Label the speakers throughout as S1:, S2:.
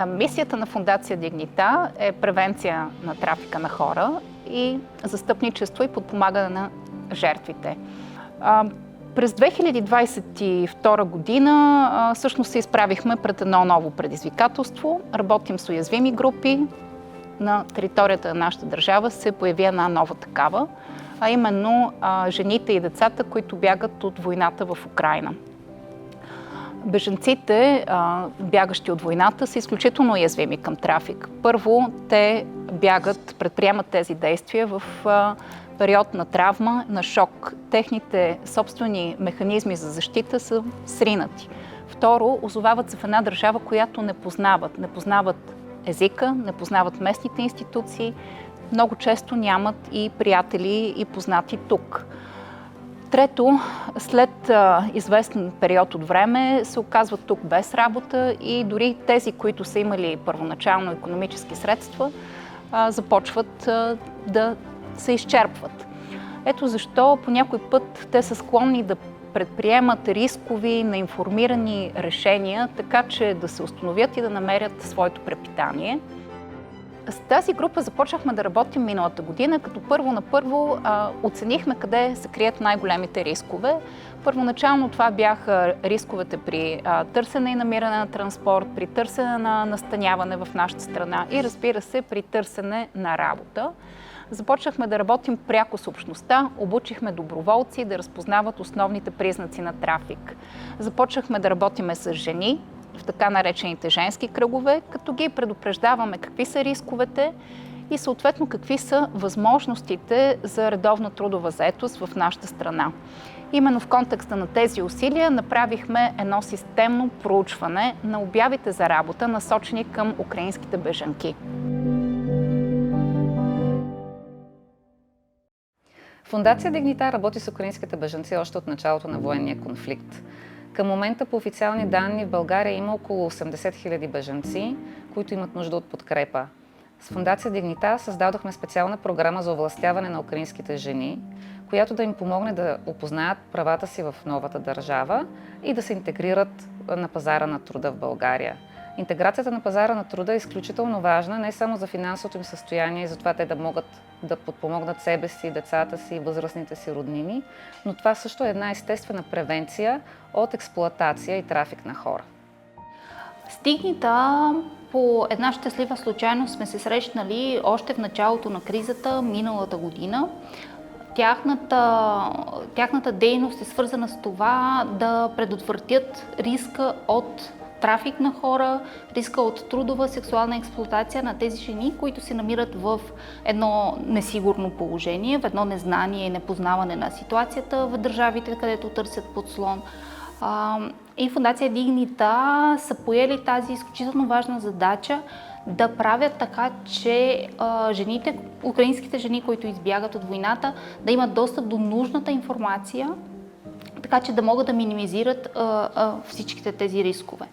S1: Мисията на Фондация Дигнита е превенция на трафика на хора и застъпничество и подпомагане на жертвите. През 2022 година всъщност се изправихме пред едно ново предизвикателство. Работим с уязвими групи. На територията на нашата държава се появи една нова такава, а именно жените и децата, които бягат от войната в Украйна. Бежанците, бягащи от войната, са изключително уязвими към трафик. Първо, те бягат, предприемат тези действия в период на травма, на шок. Техните собствени механизми за защита са сринати. Второ, озовават се в една държава, която не познават. Не познават езика, не познават местните институции, много често нямат и приятели и познати тук. Трето, след известен период от време се оказват тук без работа и дори тези, които са имали първоначално икономически средства, започват да се изчерпват. Ето защо по някой път те са склонни да предприемат рискови, неинформирани решения, така че да се установят и да намерят своето препитание. С тази група започнахме да работим миналата година, като първо оценихме къде се крият най-големите рискове. Първоначално това бяха рисковете при търсене и намиране на транспорт, при търсене на настаняване в нашата страна и, разбира се, при търсене на работа. Започнахме да работим пряко с общността, обучихме доброволци да разпознават основните признаци на трафик. Започнахме да работиме с жени в така наречените женски кръгове, като ги предупреждаваме какви са рисковете и съответно какви са възможностите за редовна трудова заетост в нашата страна. Именно в контекста на тези усилия направихме едно системно проучване на обявите за работа, насочени към украинските бежанки.
S2: Фондация Дигнита работи с украинските бежанци още от началото на военния конфликт. Към момента по официални данни в България има около 80 000 бежанци, които имат нужда от подкрепа. С Фондация Дигнита създадохме специална програма за овластяване на украинските жени, която да им помогне да опознаят правата си в новата държава и да се интегрират на пазара на труда в България. Интеграцията на пазара на труда е изключително важна не само за финансовото им състояние и за това те да могат да подпомогнат себе си, децата си и възрастните си роднини, но това също е една естествена превенция от експлоатация и трафик на хора.
S3: С Дигнита по една щастлива случайност сме се срещнали още в началото на кризата миналата година. Тяхната дейност е свързана с това да предотвратят риска от трафик на хора, риска от трудова сексуална експлоатация на тези жени, които се намират в едно несигурно положение, в едно незнание и непознаване на ситуацията в държавите, където търсят подслон. И Фондация Дигнита са поели тази изключително важна задача да правят така, че украинските жени, които избягат от войната, да имат достъп до нужната информация, така че да могат да минимизират всичките тези рискове.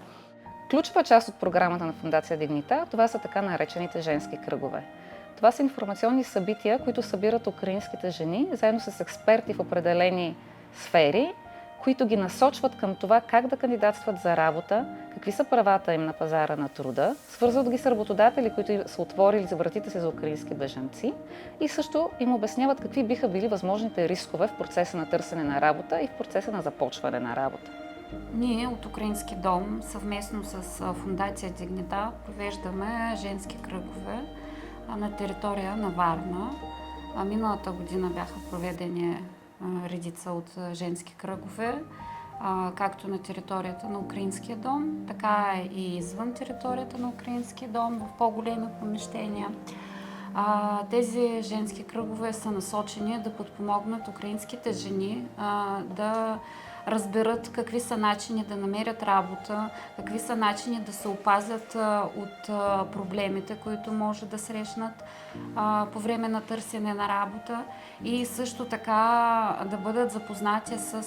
S2: Ключова част от програмата на Фондация Дигнита, това са така наречените женски кръгове. Това са информационни събития, които събират украинските жени, заедно с експерти в определени сфери, които ги насочват към това как да кандидатстват за работа, какви са правата им на пазара на труда, свързват ги с работодатели, които са отворили за вратите си за украински бежанци и също им обясняват какви биха били възможните рискове в процеса на търсене на работа и в процеса на започване на работа.
S4: Ние от Украински дом съвместно с Фондация Дигнита провеждаме женски кръгове на територия на Варна. Миналата година бяха проведени редица от женски кръгове, както на територията на Украинския дом, така и извън територията на Украинския дом, в по-големи помещения. Тези женски кръгове са насочени да подпомогнат украинските жени да разберат какви са начини да намерят работа, какви са начини да се опазят от проблемите, които може да срещнат по време на търсене на работа и също така да бъдат запознати с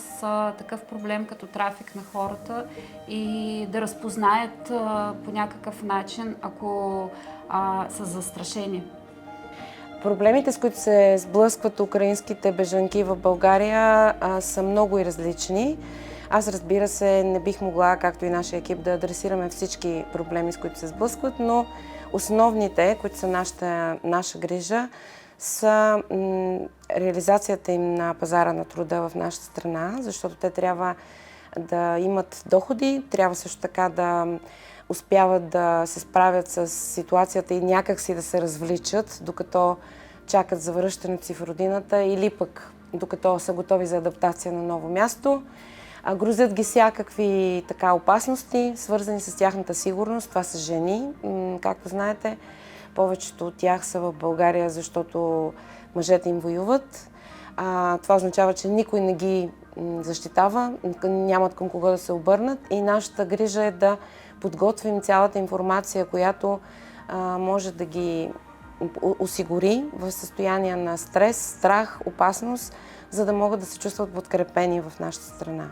S4: такъв проблем като трафик на хората и да разпознаят по някакъв начин, ако са застрашени.
S5: Проблемите, с които се сблъскват украинските бежанки в България, са много и различни. Аз, разбира се, не бих могла, както и нашия екип, да адресираме всички проблеми, с които се сблъскват, но основните, които са наша грижа, са реализацията им на пазара на труда в нашата страна, защото те трябва да имат доходи, трябва също така да успяват да се справят с ситуацията и някак си да се развличат, докато чакат за връщането си в родината или пък докато са готови за адаптация на ново място. Грозят ги всякакви опасности, свързани с тяхната сигурност. Това са жени, както знаете. Повечето от тях са в България, защото мъжете им воюват. Това означава, че никой не ги защитава, нямат към кого да се обърнат и нашата грижа е да подготвим цялата информация, която може да ги осигури в състояние на стрес, страх, опасност, за да могат да се чувстват подкрепени в нашата страна.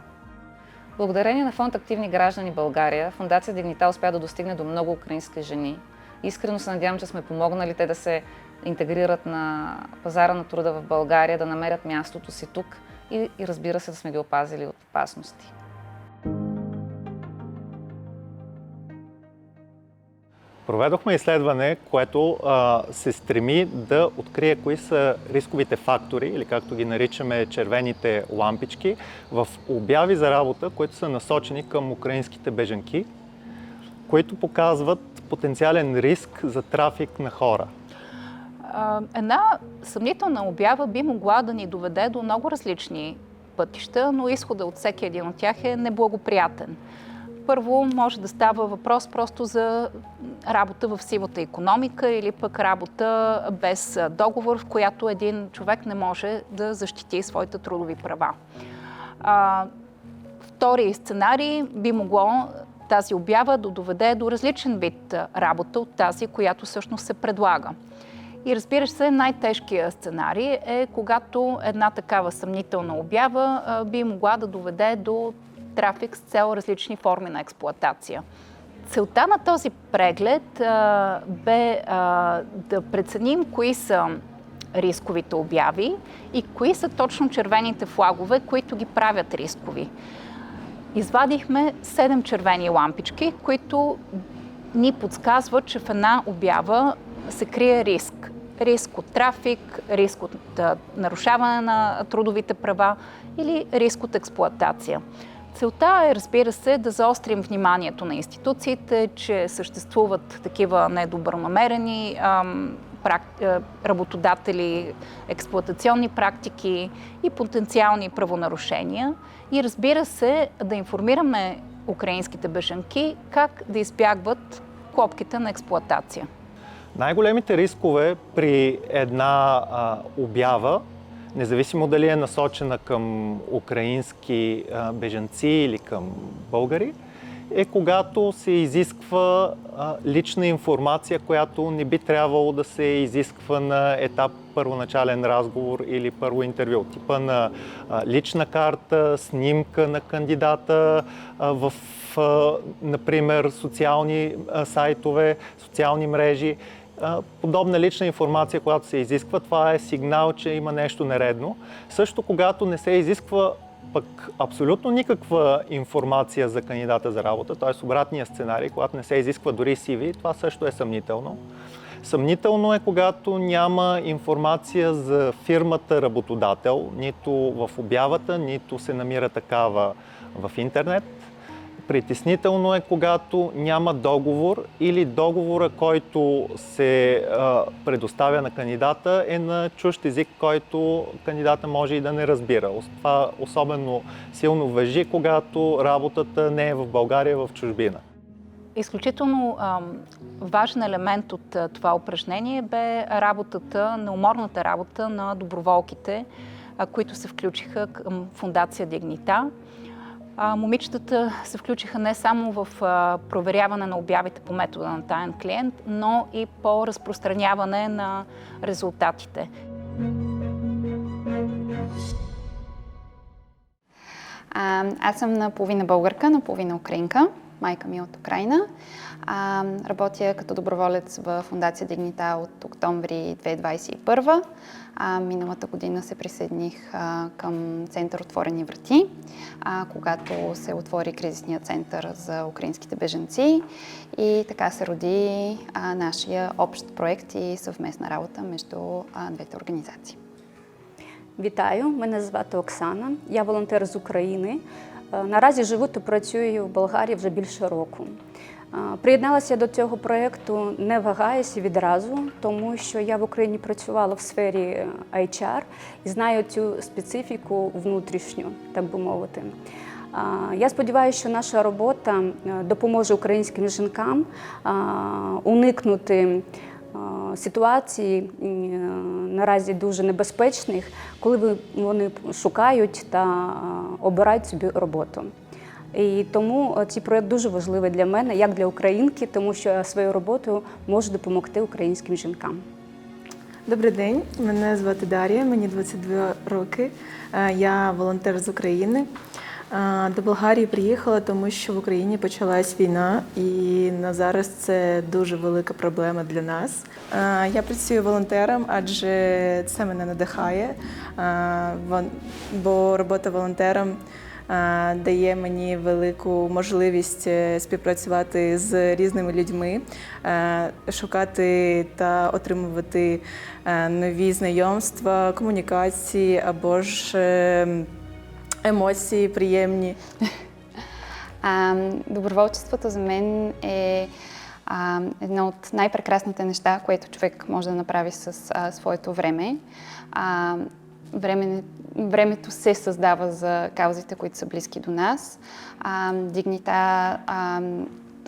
S2: Благодарение на фонд Активни граждани България, Фондация Дигнита успя да достигне до много украински жени. Искрено се надявам, че сме помогнали те да се интегрират на пазара на труда в България, да намерят мястото си тук и разбира се, да сме ги опазили от опасности.
S6: Проведохме изследване, което се стреми да открие кои са рисковите фактори, или както ги наричаме червените лампички, в обяви за работа, които са насочени към украинските бежанки, които показват потенциален риск за трафик на хора.
S1: Една съмнителна обява би могла да ни доведе до много различни пътища, но изходът от всеки един от тях е неблагоприятен. Първо, може да става въпрос просто за работа в сивата икономика или пък работа без договор, в която един човек не може да защити своите трудови права. Втори сценарий би могло тази обява да доведе до различен вид работа от тази, която всъщност се предлага. И разбира се, най-тежкият сценарий е когато една такава съмнителна обява би могла да доведе до трафик с цел различни форми на експлоатация. Целта на този преглед бе да преценим кои са рисковите обяви и кои са точно червените флагове, които ги правят рискови. Извадихме 7 червени лампички, които ни подсказват, че в една обява се крие риск. Риск от трафик, риск от нарушаване на трудовите права или риск от експлоатация. Целта е, разбира се, да заострим вниманието на институциите, че съществуват такива недобронамерени работодатели, експлоатационни практики и потенциални правонарушения. И разбира се, да информираме украинските бежанки как да избягват клопките на експлоатация.
S6: Най-големите рискове при една обява, независимо дали е насочена към украински бежанци или към българи, е когато се изисква лична информация, която не би трябвало да се изисква на етап първоначален разговор или първо интервю. Типа на лична карта, снимка на кандидата в, например, социални сайтове, социални мрежи. Подобна лична информация, която се изисква, това е сигнал, че има нещо нередно. Също когато не се изисква пък абсолютно никаква информация за кандидата за работа, т.е. обратния сценарий, когато не се изисква дори CV, това също е съмнително. Съмнително е, когато няма информация за фирмата работодател, нито в обявата, нито се намира такава в интернет. Притеснително е, когато няма договор или договора, който се предоставя на кандидата, е на чужд език, който кандидата може и да не разбира. Това особено силно важи, когато работата не е в България, а в чужбина.
S1: Изключително важен елемент от това упражнение бе неуморната работа на доброволките, които се включиха към Фондация Дигнита. Момичетата се включиха не само в проверяване на обявите по метода на таен клиент, но и по разпространяване на резултатите.
S7: Аз съм наполовина българка, наполовина украинка. Майка ми е от Украйна. Работя като доброволец в Фондация Дигнита от октомври 2021. Миналата година се присъединих към Център Отворени врати, когато се отвори кризисният център за украинските бежанци и така се роди нашия общ проект і съвместна работа между двете організації.
S8: Вітаю, мене звати Оксана, я волонтер з України. Наразі живу та працюю в Болгарії вже більше року. Приєдналася до цього проєкту, не вагаюся відразу, тому що я в Україні працювала в сфері HR і знаю цю специфіку внутрішню, так би мовити. Я сподіваюся, що наша робота допоможе українським жінкам уникнути ситуації наразі дуже небезпечних, коли вони шукають та обирають собі роботу. І тому цей проєкт дуже важливий для мене, як для українки, тому що я своєю роботою можу допомогти українським жінкам.
S9: Добрий день, мене звати Дар'я, мені 22 роки. Я волонтер з України. До Болгарії приїхала, тому що в Україні почалась війна, і на зараз це дуже велика проблема для нас. Я працюю волонтером, адже це мене надихає, бо робота волонтером дає мені велику можливість співпрацювати з різними людьми, шукати та отримувати нові знайомства, комунікації або ж емоції приємні.
S7: Доброволчеството за мен е едно от най-прекрасните неща, което човек може да направи с своето време. Времето се създава за каузите, които са близки до нас. Дигнита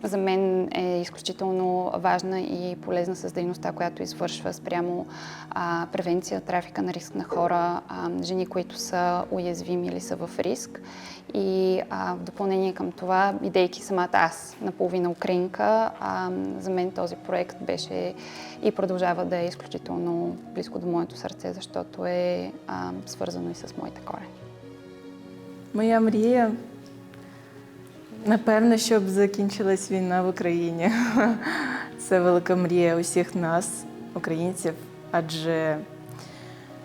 S7: за мен е изключително важна и полезна с дейността, която извършва спрямо превенция, трафика на риск на хора, жени, които са уязвими или са в риск. И в допълнение към това, бидейки самата аз наполовина украинка, за мен този проект беше и продължава да е изключително близко до моето сърце, защото е свързано и с моите корени.
S9: Моя мрія, напевно, щоб закінчилась війна в Україні. Це велика мрія усіх нас, українців, адже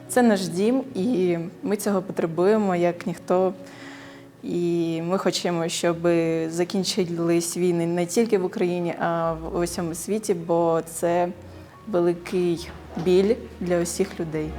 S9: це наш дім, і ми цього потребуємо, як ніхто. І ми хочемо, щоб закінчились війни не тільки в Україні, а в усьому світі, бо це великий біль для усіх людей.